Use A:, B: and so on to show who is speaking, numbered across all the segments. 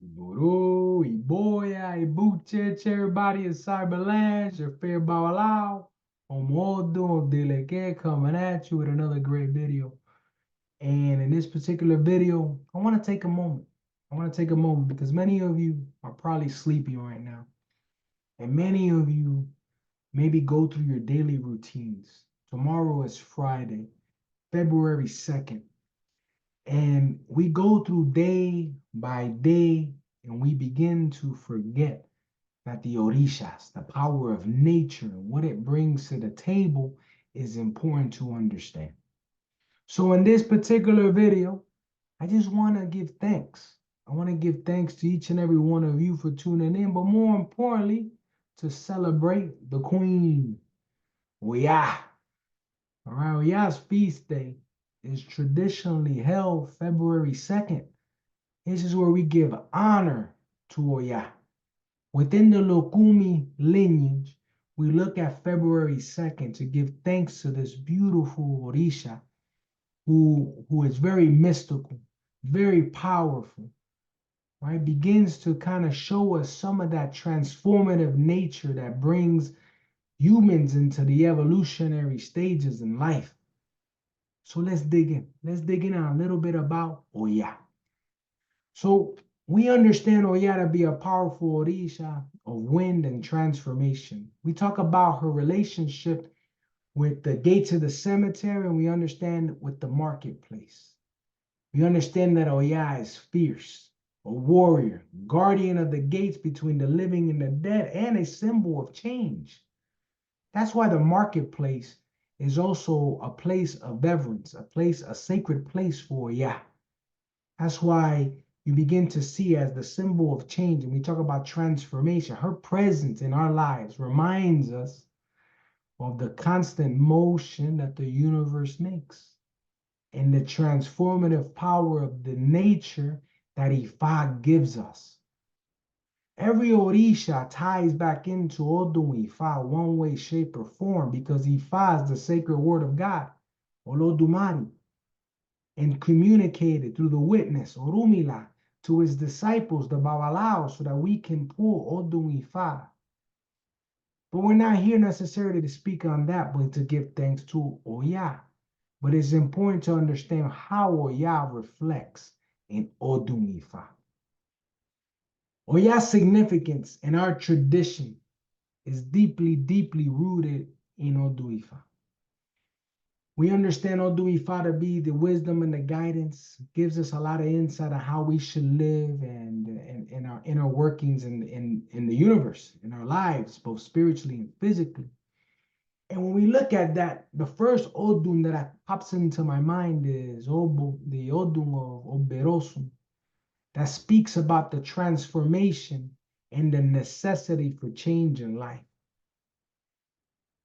A: Guru, Iboya, Ibuche, everybody is Cyberlands, your fair Bawalao, Omodo, Deleke coming at you with another great video. And in this particular video, I want to take a moment. I want to take a moment because many of you are probably sleepy right now. And many of you maybe go through your daily routines. Tomorrow is Friday, February 2nd. And we go through day by day and we begin to forget that the Orishas, the power of nature, and what it brings to the table is important to understand. So in this particular video, I just want to give thanks. I want to give thanks to each and every one of you for tuning in, but more importantly, to celebrate the Queen, Oya. All right, Oya's feast day is traditionally held February 2nd. This is where we give honor to Oya. Within the Lokumi lineage, we look at February 2nd to give thanks to this beautiful Orisha who is very mystical, very powerful, right? Begins to kind of show us some of that transformative nature that brings humans into the evolutionary stages in life. So let's dig in. Let's dig in on a little bit about Oya. So we understand Oya to be a powerful Orisha of wind and transformation. We talk about her relationship with the gates of the cemetery, and we understand with the marketplace. We understand that Oya is fierce, a warrior, guardian of the gates between the living and the dead, and a symbol of change. That's why the marketplace is also a place of reverence, a sacred place for Oya. That's why you begin to see as the symbol of change, and we talk about transformation. Her presence in our lives reminds us of the constant motion that the universe makes and the transformative power of the nature that Ifa gives us. Every Orisha ties back into Odu Ifa one way, shape, or form because Ifa is the sacred word of God, Olodumare, and communicated through the witness, Orumila, to his disciples, the Babalao, so that we can pull Odu Ifa. But we're not here necessarily to speak on that, but to give thanks to Oya. But it's important to understand how Oya reflects in Odu Ifa. Oya's significance in our tradition is deeply, deeply rooted in Odu Ifa. We understand Odu Ifa to be the wisdom and the guidance, gives us a lot of insight on how we should live and in our inner workings in the universe, in our lives, both spiritually and physically. And when we look at that, the first Odun that pops into my mind is the Odun of Oberosun, that speaks about the transformation and the necessity for change in life.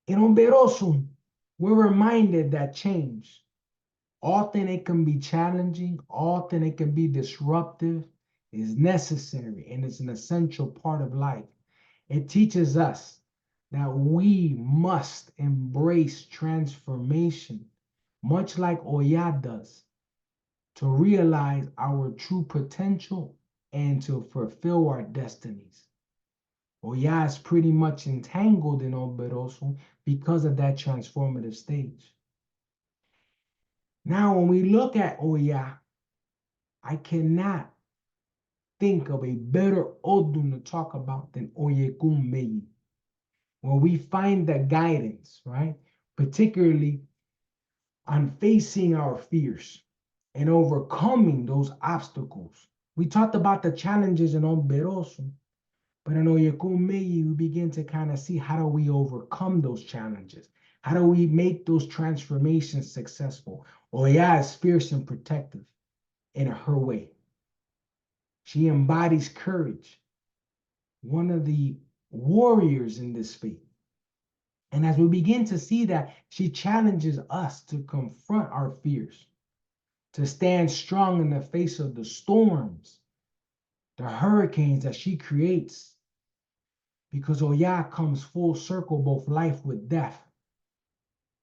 A: In Oberosun, we're reminded that change, often it can be challenging, often it can be disruptive, is necessary, and it's an essential part of life. It teaches us that we must embrace transformation, much like Oya does, to realize our true potential and to fulfill our destinies. Oya is pretty much entangled in Oberoso because of that transformative stage. Now, when we look at Oya, I cannot think of a better Odun to talk about than Oyekun Meyi, where we find the guidance, right? Particularly on facing our fears and overcoming those obstacles. We talked about the challenges in Oberoso, but in Oyekumei, we begin to kind of see how do we overcome those challenges? How do we make those transformations successful? Oya is fierce and protective in her way. She embodies courage, one of the warriors in this faith. And as we begin to see that, she challenges us to confront our fears, to stand strong in the face of the storms, the hurricanes that she creates. Because Oya comes full circle, both life with death.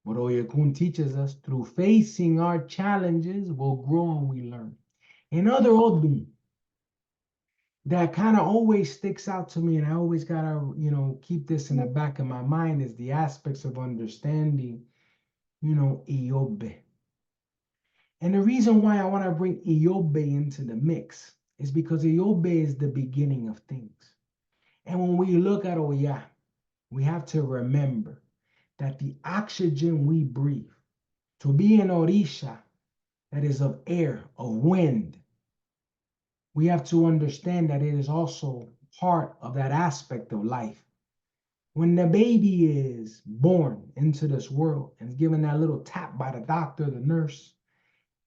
A: What Oyekun teaches us, through facing our challenges, we'll grow and we learn. In other Odun, that kind of always sticks out to me, and I always gotta, keep this in the back of my mind, is the aspects of understanding, Iyobe. And the reason why I want to bring Iyobe into the mix is because Iyobe is the beginning of things. And when we look at Oya, we have to remember that the oxygen we breathe, to be an Orisha that is of air, of wind, we have to understand that it is also part of that aspect of life. When the baby is born into this world and is given that little tap by the doctor, the nurse,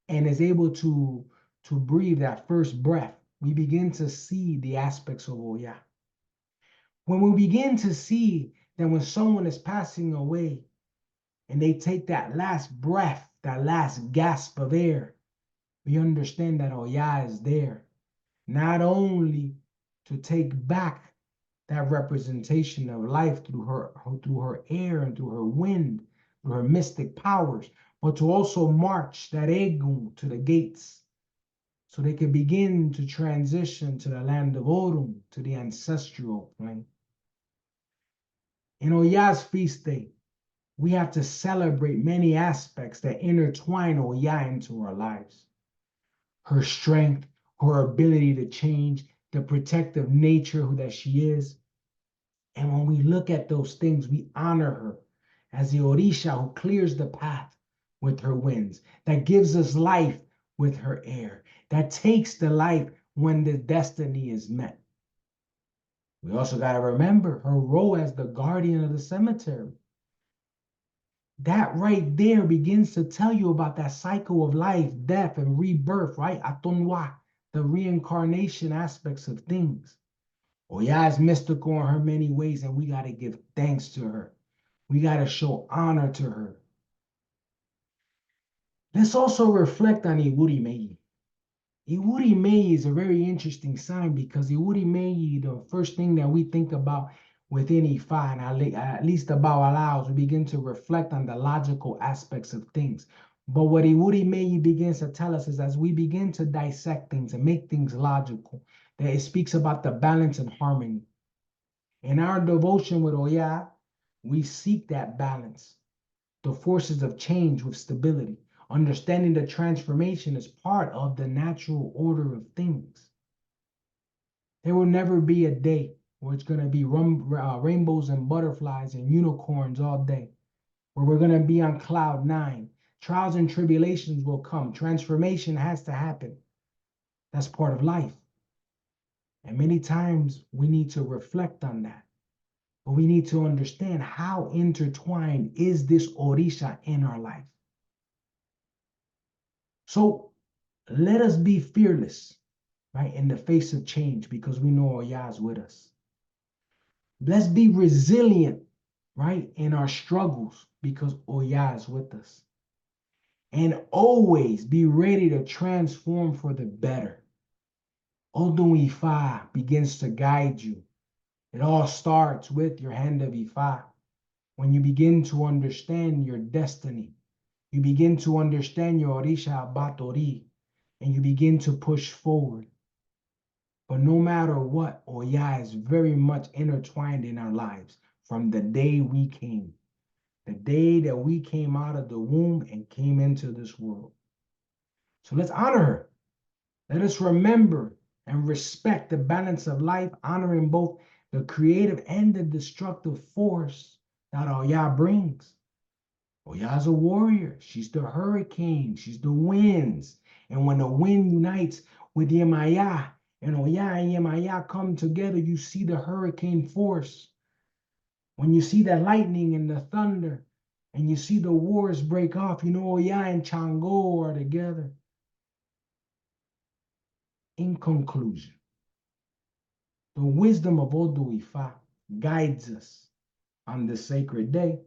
A: and is able to breathe that first breath, we begin to see the aspects of Oya. When we begin to see that when someone is passing away and they take that last breath, that last gasp of air, we understand that Oya is there, not only to take back that representation of life through her air and through her wind, through her mystic powers, but to also march that ego to the gates so they can begin to transition to the land of Odu, to the ancestral plane. In Oya's feast day, we have to celebrate many aspects that intertwine Oya into our lives. Her strength, her ability to change, the protective nature that she is. And when we look at those things, we honor her as the Orisha who clears the path with her winds, that gives us life with her air, that takes the life when the destiny is met. We also got to remember her role as the guardian of the cemetery. That right there begins to tell you about that cycle of life, death, and rebirth, right? Atonwa, the reincarnation aspects of things. Oya is mystical in her many ways, and we got to give thanks to her. We got to show honor to her. Let's also reflect on Iwuri Mei. Iwuri Mei is a very interesting sign because Iwuri Mei, the first thing that we think about within Ifa, and at least about allows, we begin to reflect on the logical aspects of things. But what Iwuri Mei begins to tell us is as we begin to dissect things and make things logical, that it speaks about the balance and harmony. In our devotion with Oya, we seek that balance, the forces of change with stability, understanding that transformation is part of the natural order of things. There will never be a day where it's going to be rainbows and butterflies and unicorns all day, where we're going to be on cloud nine. Trials and tribulations will come. Transformation has to happen. That's part of life. And many times we need to reflect on that. But we need to understand how intertwined is this Orisha in our life. So let us be fearless, right, in the face of change because we know Oya is with us. Let's be resilient, right, in our struggles because Oya is with us. And always be ready to transform for the better. Odu Ifa begins to guide you. It all starts with your hand of Ifa. When you begin to understand your destiny, you begin to understand your Orisha Batori, and you begin to push forward. But no matter what, Oya is very much intertwined in our lives from the day we came, the day that we came out of the womb and came into this world. So let's honor her. Let us remember and respect the balance of life, honoring both the creative and the destructive force that Oya brings. Oya's a warrior. She's the hurricane. She's the winds. And when the wind unites with Yemaya, and Oya and Yemaya come together, you see the hurricane force. When you see the lightning and the thunder, and you see the wars break off, you know Oya and Chango are together. In conclusion, the wisdom of Odu Ifa guides us on this sacred day.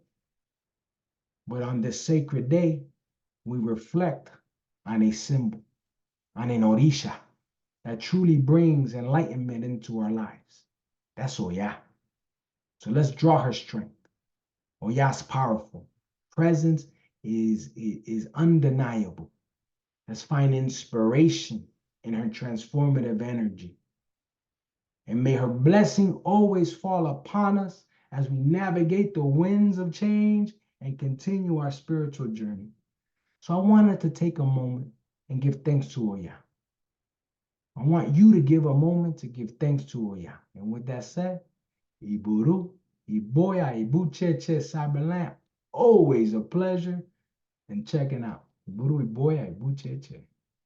A: But on this sacred day, we reflect on a symbol, on an Orisha that truly brings enlightenment into our lives. That's Oya. So let's draw her strength. Oya's powerful. Presence is undeniable. Let's find inspiration in her transformative energy. And may her blessing always fall upon us as we navigate the winds of change and continue our spiritual journey. So I wanted to take a moment and give thanks to Oya. I want you to give a moment to give thanks to Oya. And with that said, Iburu, Iboya, Ibucheche, Cyberlamp, always a pleasure and checking out. Iburu, Iboya, Ibucheche.